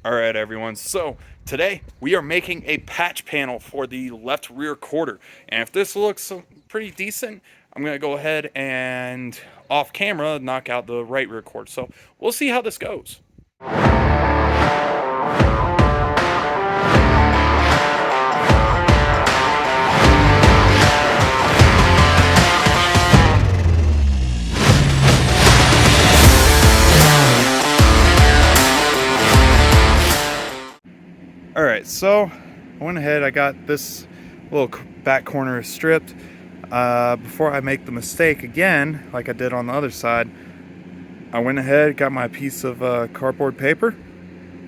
Alright everyone, so today we are making a patch panel for the left rear quarter, and if this looks pretty decent, I'm going to go ahead and off camera knock out the right rear quarter. So we'll see how this goes. Alright, so I went ahead, I got this little back corner stripped. Before I make the mistake again, like I did on the other side, I went ahead, got my piece of cardboard paper,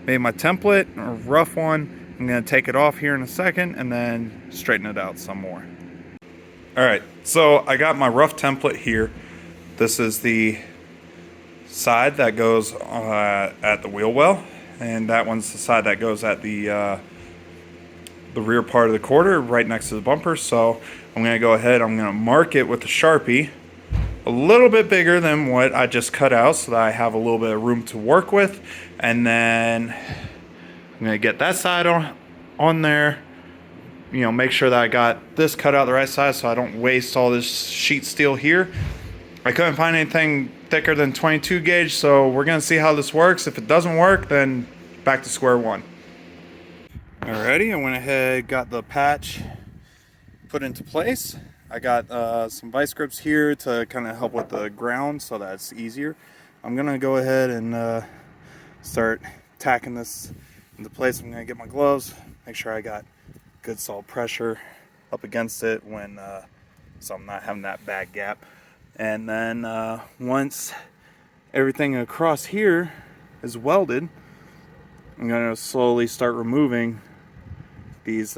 made my template, a rough one. I'm going to take it off here in a second and then straighten it out some more. Alright, so I got my rough template here. This is the side that goes at the wheel well, and that one's the side that goes at the rear part of the quarter right next to the bumper. So I'm going to go ahead, I'm going to mark it with a Sharpie a little bit bigger than what I just cut out so that I have a little bit of room to work with. And then I'm going to get that side on there, you know, make sure that I got this cut out the right size so I don't waste all this sheet steel here. I couldn't find anything thicker than 22 gauge, so we're going to see how this works. If it doesn't work, then back to square one. Alrighty, I went ahead, got the patch put into place. I got some vice grips here to kind of help with the ground so that's easier. I'm going to go ahead and start tacking this into place. I'm going to get my gloves, make sure I got good solid pressure up against it when so I'm not having that bad gap. And then once everything across here is welded, I'm going to slowly start removing these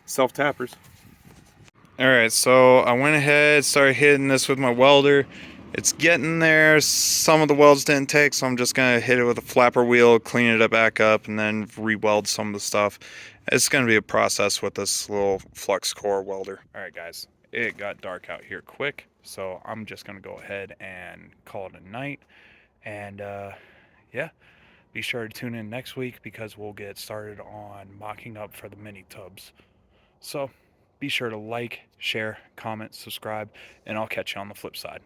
self-tappers. Alright, so I went ahead, started hitting this with my welder. It's getting there. Some of the welds didn't take, so I'm just going to hit it with a flapper wheel, clean it back up, and then re-weld some of the stuff. It's going to be a process with this little flux core welder. Alright guys, it got dark out here quick, so I'm just going to go ahead and call it a night. And yeah, be sure to tune in next week because we'll get started on mocking up for the mini tubs. So be sure to like, share, comment, subscribe, and I'll catch you on the flip side.